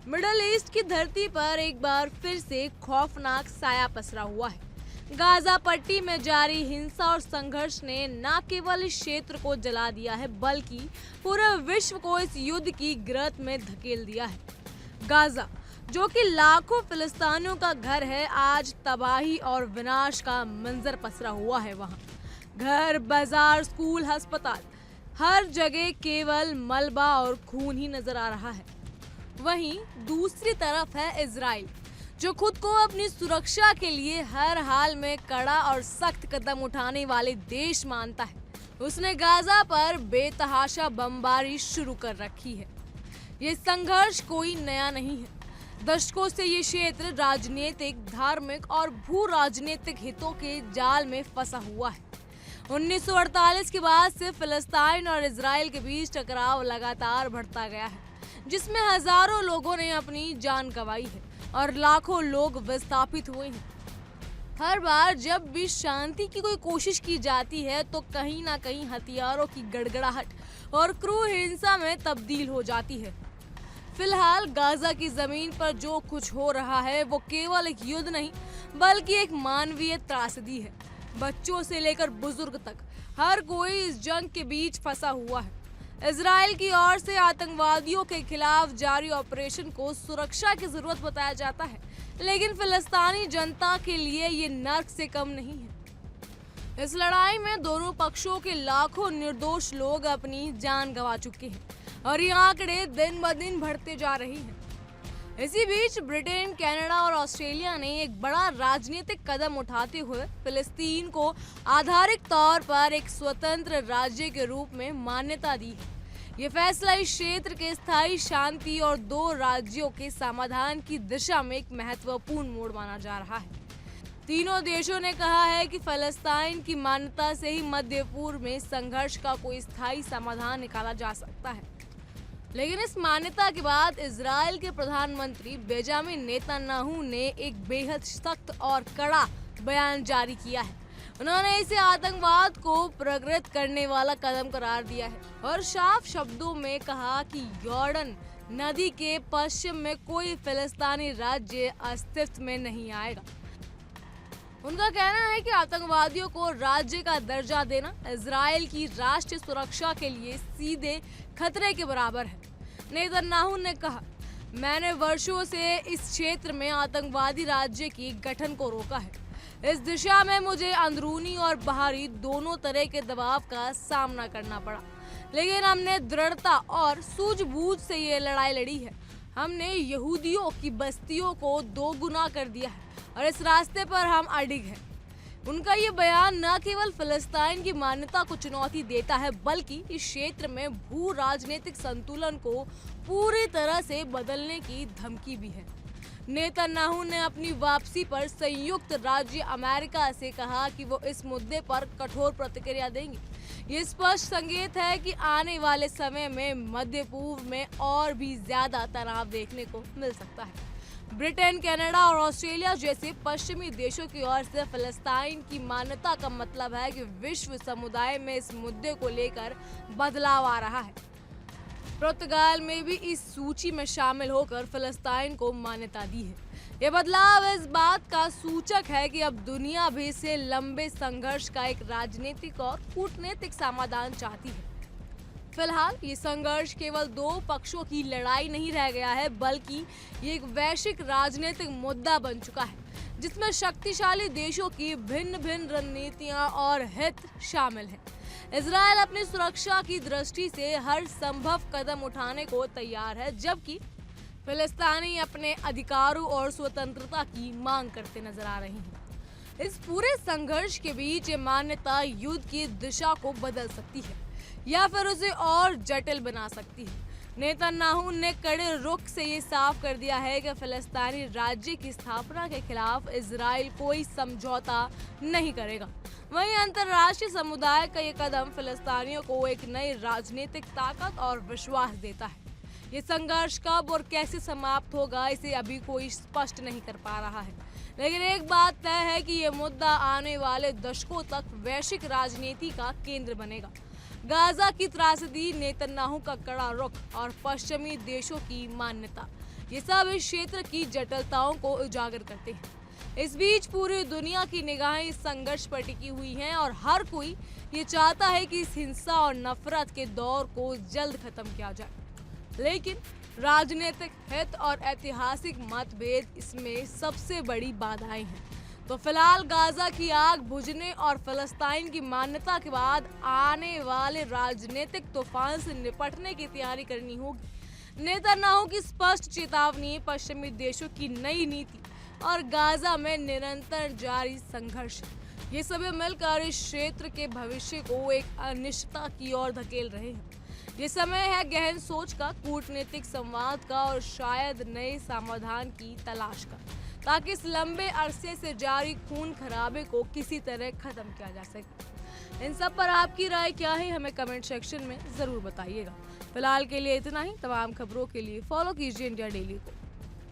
Middle east की धरती पर एक बार फिर से खौफनाक साया पसरा हुआ है। गाजा पट्टी में जारी हिंसा और संघर्ष ने न केवल इस क्षेत्र को जला दिया है, बल्कि पूरे विश्व को इस युद्ध की गिरफ्त में धकेल दिया है। गाजा, जो कि लाखों फिलिस्तीनियों का घर है, आज तबाही और विनाश का मंजर पसरा हुआ है। वहाँ घर, बाजार, स्कूल, अस्पताल, हर जगह केवल मलबा और खून ही नजर आ रहा है। वहीं दूसरी तरफ है इजराइल, जो खुद को अपनी सुरक्षा के लिए हर हाल में कड़ा और सख्त कदम उठाने वाले देश मानता है। उसने गाजा पर बेतहाशा बमबारी शुरू कर रखी है। ये संघर्ष कोई नया नहीं है। दशकों से ये क्षेत्र राजनीतिक, धार्मिक और भू राजनीतिक हितों के जाल में फंसा हुआ है। 1948 के बाद से फिलिस्तीन और इजराइल के बीच टकराव लगातार बढ़ता गया है, जिसमें हजारों लोगों ने अपनी जान गंवाई है और लाखों लोग विस्थापित हुए हैं। हर बार जब भी शांति की कोई कोशिश की जाती है तो कहीं ना कहीं हथियारों की गड़गड़ाहट और क्रूर हिंसा में तब्दील हो जाती है। फिलहाल गाजा की जमीन पर जो कुछ हो रहा है वो केवल एक युद्ध नहीं, बल्कि एक मानवीय त्रासदी है। बच्चों से लेकर बुजुर्ग तक हर कोई इस जंग के बीच फंसा हुआ है। इजराइल की ओर से आतंकवादियों के खिलाफ जारी ऑपरेशन को सुरक्षा की जरूरत बताया जाता है, लेकिन फिलिस्तीनी जनता के लिए ये नर्क से कम नहीं है। इस लड़ाई में दोनों पक्षों के लाखों निर्दोष लोग अपनी जान गंवा चुके हैं और ये आंकड़े दिन ब दिन बढ़ते जा रहे हैं। इसी बीच ब्रिटेन, कनाडा और ऑस्ट्रेलिया ने एक बड़ा राजनीतिक कदम उठाते हुए फिलिस्तीन को आधारिक तौर पर एक स्वतंत्र राज्य के रूप में मान्यता दी है। ये फैसला इस क्षेत्र के स्थायी शांति और दो राज्यों के समाधान की दिशा में एक महत्वपूर्ण मोड़ माना जा रहा है। तीनों देशों ने कहा है कि फिलिस्तीन की मान्यता से ही मध्य पूर्व में संघर्ष का कोई स्थायी समाधान निकाला जा सकता है। लेकिन इस मान्यता के बाद इजराइल के प्रधानमंत्री बेंजामिन नेतन्याहू ने एक बेहद सख्त और कड़ा बयान जारी किया है। उन्होंने इसे आतंकवाद को प्रगृहित करने वाला कदम करार दिया है और साफ शब्दों में कहा कि यॉर्डन नदी के पश्चिम में कोई फिलिस्तीनी राज्य अस्तित्व में नहीं आएगा। उनका कहना है कि आतंकवादियों को राज्य का दर्जा देना इजराइल की राष्ट्रीय सुरक्षा के लिए सीधे खतरे के बराबर है। नेतन्याहू ने कहा, मैंने वर्षों से इस क्षेत्र में आतंकवादी राज्य की गठन को रोका है। इस दिशा में मुझे अंदरूनी और बाहरी दोनों तरह के दबाव का सामना करना पड़ा, लेकिन हमने दृढ़ता और सूझबूझ से ये लड़ाई लड़ी है। हमने यहूदियों की बस्तियों को दोगुना कर दिया है और इस रास्ते पर हम अडिग हैं। उनका ये बयान न केवल फिलिस्तीन की मान्यता को चुनौती देता है, बल्कि इस क्षेत्र में भू राजनीतिक संतुलन को पूरी तरह से बदलने की धमकी भी है। नेतन्याहू ने अपनी वापसी पर संयुक्त राज्य अमेरिका से कहा कि वो इस मुद्दे पर कठोर प्रतिक्रिया देंगे। ये स्पष्ट संकेत है कि आने वाले समय में मध्य पूर्व में और भी ज्यादा तनाव देखने को मिल सकता है। ब्रिटेन, कनाडा और ऑस्ट्रेलिया जैसे पश्चिमी देशों की ओर से फिलिस्तीन की मान्यता का मतलब है कि विश्व समुदाय में इस मुद्दे को लेकर बदलाव आ रहा है। पुर्तगाल में भी इस सूची में शामिल होकर फिलिस्तीन को मान्यता दी है। ये बदलाव इस बात का सूचक है कि अब दुनिया भी से लंबे संघर्ष का एक राजनीतिक और कूटनीतिक समाधान चाहती है। फिलहाल ये संघर्ष केवल दो पक्षों की लड़ाई नहीं रह गया है, बल्कि ये एक वैश्विक राजनीतिक मुद्दा बन चुका है, जिसमें शक्तिशाली देशों की भिन्न भिन्न रणनीतियां और हित शामिल हैं। इजराइल अपनी सुरक्षा की दृष्टि से हर संभव कदम उठाने को तैयार है, जबकि फिलिस्तीनी अपने अधिकारों और स्वतंत्रता की मांग करते नजर आ रहे हैं। इस पूरे संघर्ष के बीच ये मान्यता युद्ध की दिशा को बदल सकती है या फिर उसे और जटिल बना सकती है। नेतन्याहू ने कड़े रुख से ये साफ कर दिया है कि फिलिस्तीनी राज्य की स्थापना के खिलाफ इजराइल कोई समझौता नहीं करेगा। वहीं अंतर्राष्ट्रीय समुदाय का ये कदम फिलिस्तीनियों को एक नई राजनीतिक ताकत और विश्वास देता है। ये संघर्ष कब और कैसे समाप्त होगा, इसे अभी कोई स्पष्ट नहीं कर पा रहा है, लेकिन एक बात तय है कि ये मुद्दा आने वाले दशकों तक वैश्विक राजनीति का केंद्र बनेगा। गाजा की त्रासदी, नेतन्याहू का कड़ा रुख और पश्चिमी देशों की मान्यता, ये सब इस क्षेत्र की जटिलताओं को उजागर करते हैं। इस बीच पूरी दुनिया की निगाहें इस संघर्ष पर टिकी हुई हैं और हर कोई ये चाहता है कि इस हिंसा और नफरत के दौर को जल्द खत्म किया जाए। लेकिन राजनीतिक हित और ऐतिहासिक मतभेद इसमें सबसे बड़ी बाधाएं हैं। तो फिलहाल गाजा की आग बुझने और फिलिस्तीन की मान्यता के बाद आने वाले राजनीतिक तूफान से निपटने की तैयारी करनी होगी। नेतन्याहू की स्पष्ट चेतावनी, पश्चिमी देशों की नई नीति और गाजा में निरंतर जारी संघर्ष, ये सभी मिलकर इस क्षेत्र के भविष्य को एक अनिश्चितता की ओर धकेल रहे हैं। ये समय है गहन सोच का, कूटनीतिक संवाद का और शायद नए समाधान की तलाश का, ताकि इस लंबे अरसे से जारी खून खराबे को किसी तरह खत्म किया जा सके। इन सब पर आपकी राय क्या है, हमें कमेंट सेक्शन में जरूर बताइएगा। फिलहाल के लिए इतना ही। तमाम खबरों के लिए फॉलो कीजिए इंडिया डेली को।